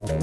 How do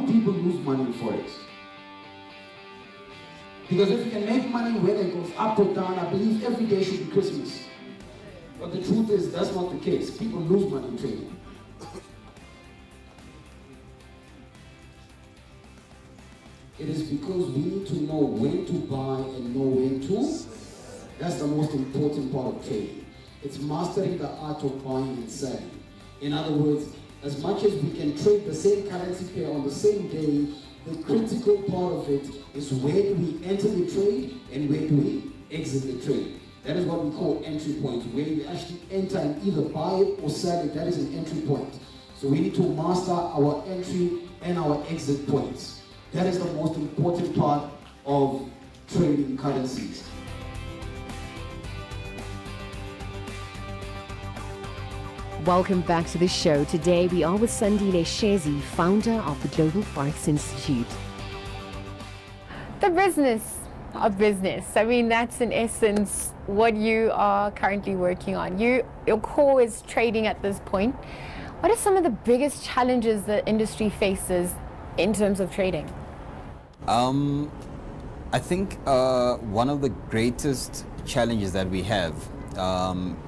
people lose money in forex? Because if you can make money whether it goes up or down, I believe every day should be Christmas. But the truth is that's not the case. People lose money in trading. It is because we need to know when to buy and know when to. That's the most important part of trading. It's mastering the art of buying and selling. In other words, as much as we can trade the same currency pair on the same day, the critical part of it is where do we enter the trade and where do we exit the trade. That is what we call entry points, where you actually enter and either buy it or sell it. That is an entry point. So we need to master our entry and our exit points. That is the most important part of trading currencies. Welcome back to the show. Today we are with Sandile Shezi, founder of the Global Forex Institute. The business of business. I mean, that's in essence what you are currently working on. Your core is trading at this point. What are some of the biggest challenges the industry faces in terms of trading? I think one of the greatest challenges that we have,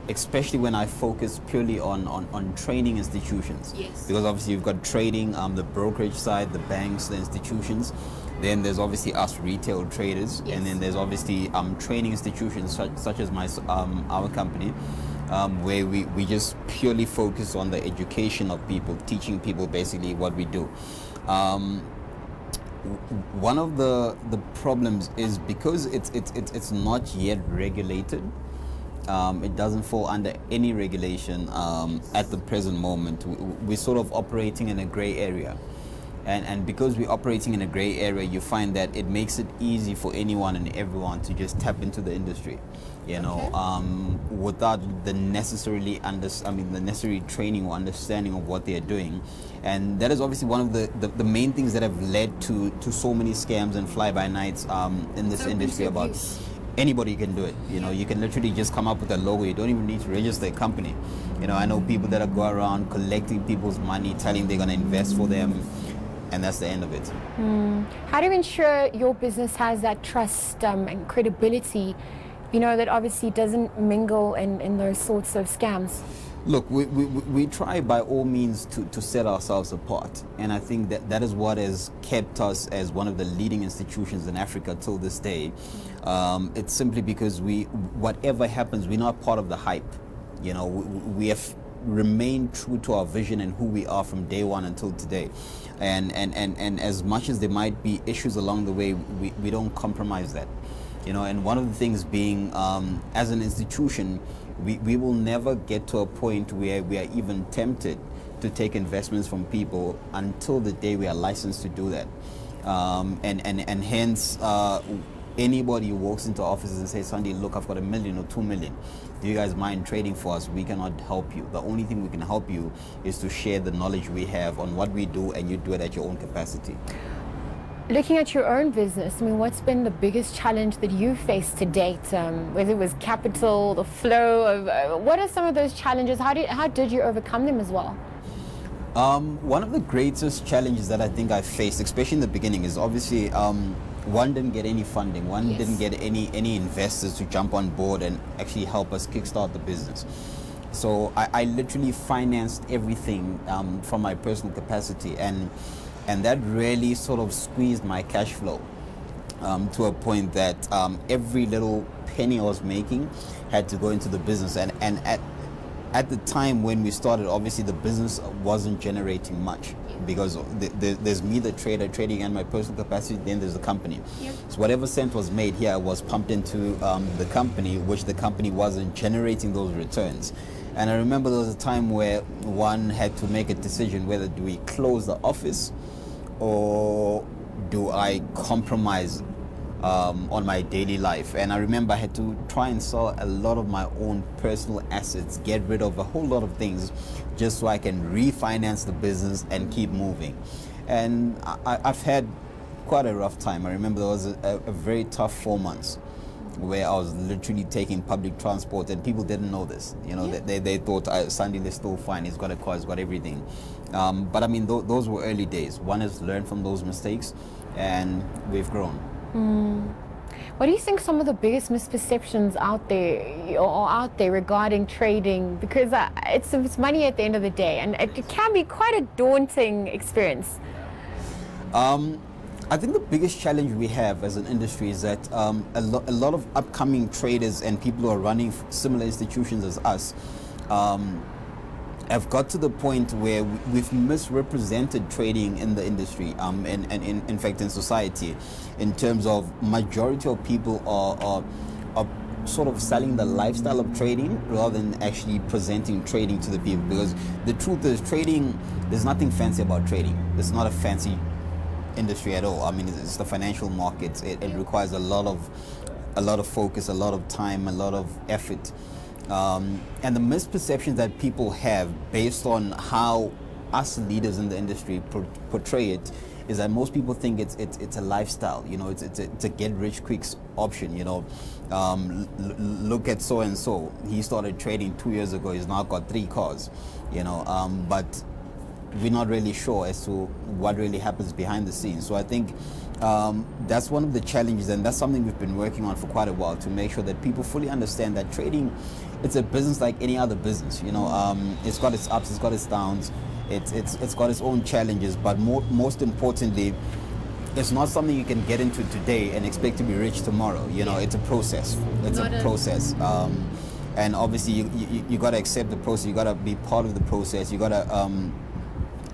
especially when I focus purely on training institutions. Yes. Because obviously you've got trading, the brokerage side, the banks, the institutions. Then there's obviously us retail traders, Yes. and then there's obviously training institutions such as our company, where we just purely focus on the education of people, teaching people basically what we do. One of the problems is because it's not yet regulated. It doesn't fall under any regulation at the present moment. We're sort of operating in a gray area. And because we're operating in a gray area, you find that it makes it easy for anyone and everyone to just tap into the industry, without the necessary training or understanding of what they're doing. And that is obviously one of the main things that have led to so many scams and fly-by-nights in this industry. About anybody can do it. You can literally just come up with a logo. You don't even need to register a company. I know people that go around collecting people's money, telling they're going to invest for them, and that's the end of it. How do you ensure your business has that trust and credibility, that obviously doesn't mingle in those sorts of scams? Look, we try by all means to set ourselves apart, and I think that is what has kept us as one of the leading institutions in Africa till this day. It's simply because whatever happens, we're not part of the hype. We have remained true to our vision and who we are from day one until today. And as much as there might be issues along the way, we don't compromise that. And one of the things being, as an institution, we will never get to a point where we are even tempted to take investments from people until the day we are licensed to do that. And hence, anybody who walks into offices and says, Sandy, look, I've got $1 million or $2 million. Do you guys mind trading for us? We cannot help you. The only thing we can help you is to share the knowledge we have on what we do, and you do it at your own capacity. Looking at your own business, what's been the biggest challenge that you faced to date? Whether it was capital, the flow of, what are some of those challenges? How did you overcome them as well? One of the greatest challenges that I think I faced, especially in the beginning, is obviously one didn't get any funding. One didn't get any investors to jump on board and actually help us kickstart the business. So I literally financed everything from my personal capacity, and that really sort of squeezed my cash flow to a point that every little penny I was making had to go into the business. And at the time when we started, obviously the business wasn't generating much, because there's me, the trader, trading, and my personal capacity, then there's the company. Yep. So whatever cent was made here was pumped into the company, which the company wasn't generating those returns. And I remember there was a time where one had to make a decision, whether do we close the office or do I compromise on my daily life. And I remember I had to try and sell a lot of my own personal assets, get rid of a whole lot of things, just so I can refinance the business and keep moving. And I've had quite a rough time. I remember there was a very tough 4 months where I was literally taking public transport, and people didn't know this. You know, they thought Sandile still fine. He's got a car, he's got everything. But I mean, those were early days. One has learned from those mistakes, and we've grown. What do you think some of the biggest misperceptions out there regarding trading? Because it's money at the end of the day, and it can be quite a daunting experience. I think the biggest challenge we have as an industry is that a lot of upcoming traders and people who are running similar institutions as us have got to the point where we've misrepresented trading in the industry, and in fact in society, in terms of majority of people are sort of selling the lifestyle of trading rather than actually presenting trading to the people. Because the truth is, trading, there's nothing fancy about trading. It's not a fancy industry at all. I mean, it's the financial markets. It requires a lot of focus, a lot of time, a lot of effort. And the misperceptions that people have based on how us leaders in the industry portray it is that most people think it's a lifestyle. You know, it's a get rich quick option. You know, look at so and so. He started trading 2 years ago. He's now got 3 cars. You know, but we're not really sure as to what really happens behind the scenes. So I think that's one of the challenges, and that's something we've been working on for quite a while, to make sure that people fully understand that trading, it's a business like any other business. You know, it's got its ups, it's got its downs, it's got its own challenges, but most importantly, it's not something you can get into today and expect to be rich tomorrow. You know, it's a process. It's a process. And obviously you got to accept the process. You got to be part of the process. You got to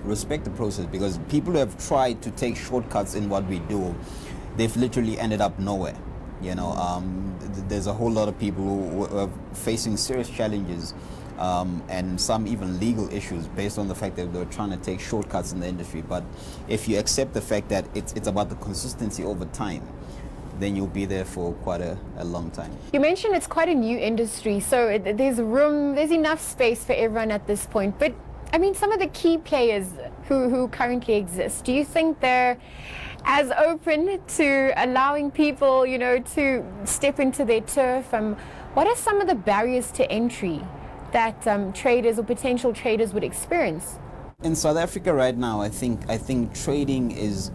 respect the process, because people who have tried to take shortcuts in what we do, they've literally ended up nowhere. You know, there's a whole lot of people who are facing serious challenges, and some even legal issues based on the fact that they're trying to take shortcuts in the industry. But if you accept the fact that it's about the consistency over time, then you'll be there for quite a long time. You mentioned it's quite a new industry, so there's enough space for everyone at this point. But I mean, some of the key players who currently exist, do you think they're as open to allowing people, you know, to step into their turf? What are some of the barriers to entry that traders or potential traders would experience? In South Africa right now, I think trading is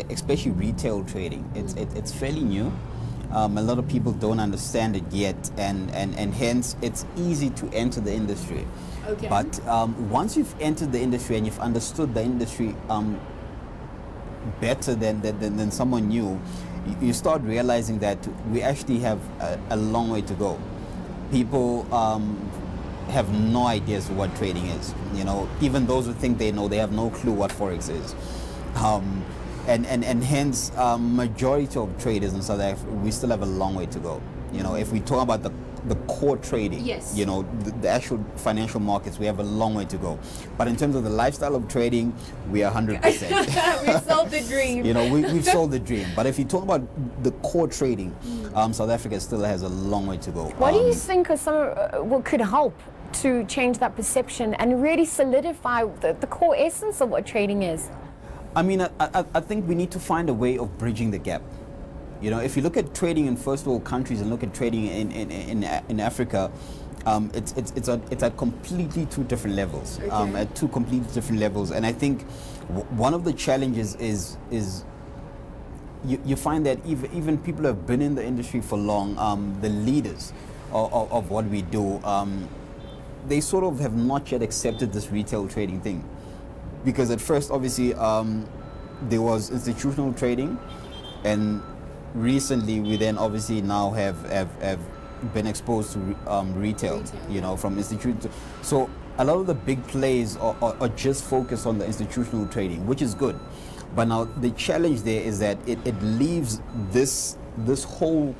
especially retail trading. It's fairly new. A lot of people don't understand it yet, and hence it's easy to enter the industry. Okay. But once you've entered the industry and you've understood the industry better than someone new, you start realizing that we actually have a long way to go. People have no idea as to what trading is. You know, even those who think they know, they have no clue what forex is. And hence, majority of traders in South Africa, we still have a long way to go. You know, if we talk about the core trading, yes, you know, the actual financial markets, we have a long way to go. But in terms of the lifestyle of trading, we are 100%. We've sold the dream. You know, we've sold the dream. But if you talk about the core trading, South Africa still has a long way to go. What do you think are some what could help to change that perception and really solidify the core essence of what trading is? I mean, I think we need to find a way of bridging the gap. You know, if you look at trading in first world countries and look at trading in Africa, it's at completely 2 different levels. Okay. At 2 completely different levels. And I think one of the challenges is you find that even people who have been in the industry for long, the leaders of what we do, they sort of have not yet accepted this retail trading thing. Because at first, obviously, there was institutional trading, and recently we then obviously now have been exposed to retail, you know, from institutional. So a lot of the big plays are just focused on the institutional trading, which is good. But now the challenge there is that it leaves this whole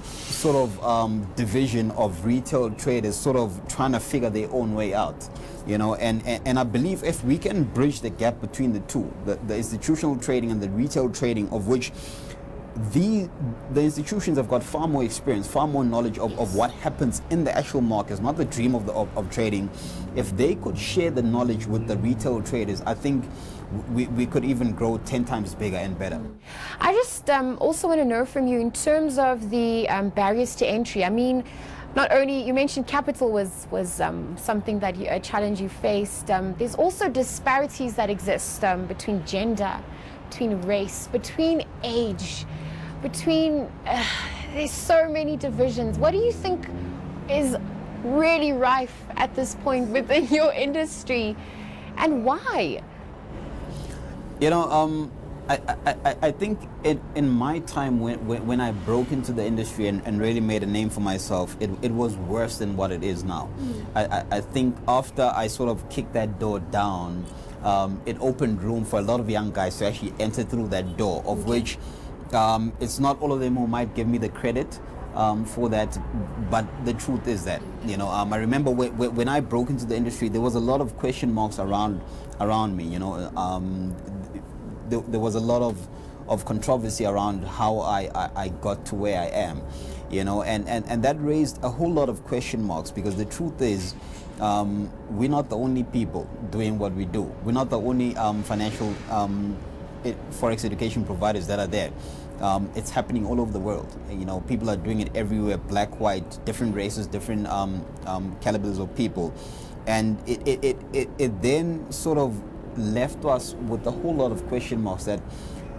sort of division of retail traders sort of trying to figure their own way out. You know, and I believe if we can bridge the gap between the two, the institutional trading and the retail trading, of which the institutions have got far more experience, far more knowledge of what happens in the actual markets, not the dream of trading. If they could share the knowledge with the retail traders, I think we could even grow 10 times bigger and better. I just also want to know from you in terms of the barriers to entry. I mean, not only you mentioned capital was something that a challenge you faced. There's also disparities that exist between gender, between race, between age, between there's so many divisions. What do you think is really rife at this point within your industry, and why? You know, I think in my time when I broke into the industry and really made a name for myself, it was worse than what it is now. I think after I sort of kicked that door down, it opened room for a lot of young guys to actually enter through that door, of which it's not all of them who might give me the credit for that, but the truth is that, you know, I remember when I broke into the industry, there was a lot of question marks around me, you know. There was a lot of controversy around how I got to where I am, you know, and that raised a whole lot of question marks, because the truth is, we're not the only people doing what we do. We're not the only financial forex education providers that are there. It's happening all over the world. You know, people are doing it everywhere, black, white, different races, different calibers of people. And it then sort of left us with a whole lot of question marks, that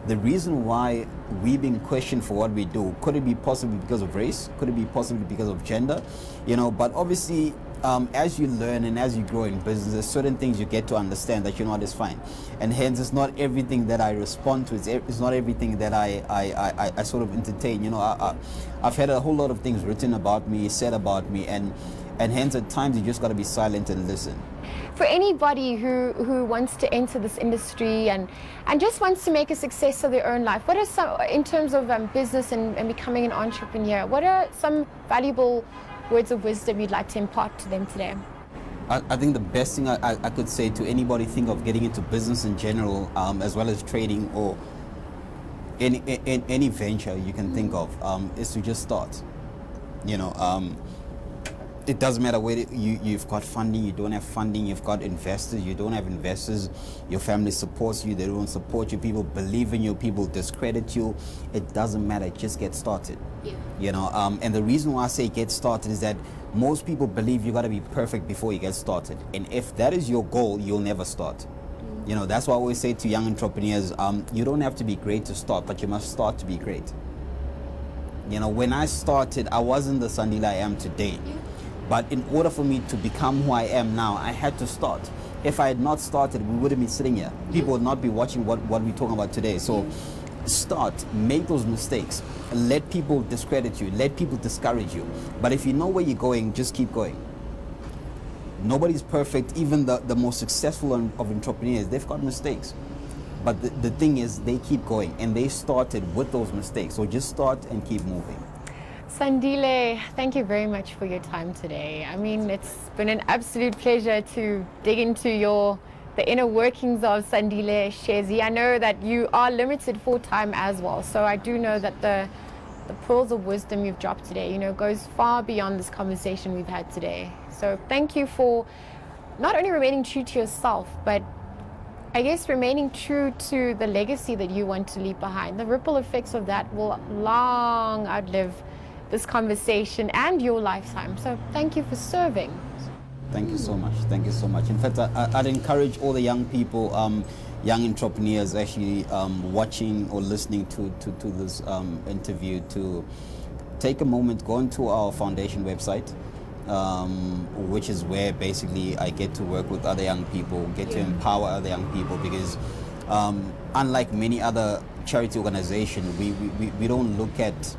the reason why we're being questioned for what we do, could it be possibly because of race? Could it be possibly because of gender? You know, but obviously, as you learn and as you grow in business, there's certain things you get to understand that, you know what, is fine. And hence, it's not everything that I respond to. It's not everything that I sort of entertain. You know, I've had a whole lot of things written about me, said about me, and hence at times you just got to be silent and listen. For anybody who wants to enter this industry and just wants to make a success of their own life, what are some, in terms of business and becoming an entrepreneur, what are some valuable words of wisdom you'd like to impart to them today? I think the best thing I could say to anybody think of getting into business in general, as well as trading or any venture you can think of, is to just start. You know, it doesn't matter whether you've got funding, you don't have funding, you've got investors, you don't have investors, your family supports you, they don't support you, people believe in you, people discredit you. It doesn't matter, just get started. Yeah. You know, and the reason why I say get started is that most people believe you got to be perfect before you get started. And if that is your goal, you'll never start. You know, that's why I always say to young entrepreneurs, you don't have to be great to start, but you must start to be great. You know, when I started, I wasn't the Sandile I am today. Yeah. But in order for me to become who I am now, I had to start. If I had not started, we wouldn't be sitting here. People would not be watching what we're talking about today. So start, make those mistakes. Let people discredit you. Let people discourage you. But if you know where you're going, just keep going. Nobody's perfect. Even the most successful of entrepreneurs, they've got mistakes. But the thing is, they keep going. And they started with those mistakes. So just start and keep moving. Sandile, thank you very much for your time today. I mean, it's been an absolute pleasure to dig into the inner workings of Sandile Shezi. I know that you are limited for time as well, so I do know that the pearls of wisdom you've dropped today, you know, goes far beyond this conversation we've had today. So thank you for not only remaining true to yourself, but I guess remaining true to the legacy that you want to leave behind. The ripple effects of that will long outlive this conversation and your lifetime. So thank you for serving. Thank you so much. Thank you so much. In fact, I'd encourage all the young people, young entrepreneurs actually watching or listening to this interview to take a moment, go into our foundation website, which is where basically I get to work with other young people, get to empower other young people, because unlike many other charity organizations, we don't look at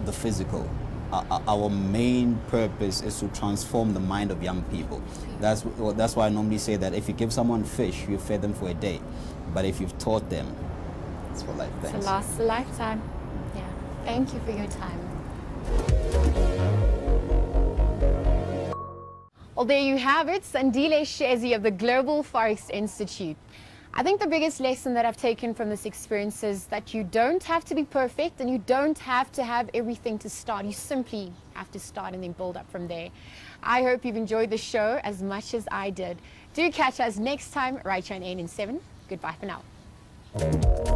the physical. Our main purpose is to transform the mind of young people. That's why I normally say that if you give someone fish, you fed them for a day, but if you've taught them, it's for life. Thanks. It lasts a lifetime. Yeah. Thank you for your time. Well, there you have it, Sandile Shezi of the Global Forex Institute. I think the biggest lesson that I've taken from this experience is that you don't have to be perfect and you don't have to have everything to start. You simply have to start and then build up from there. I hope you've enjoyed the show as much as I did. Do catch us next time right here on ANN7. Goodbye for now.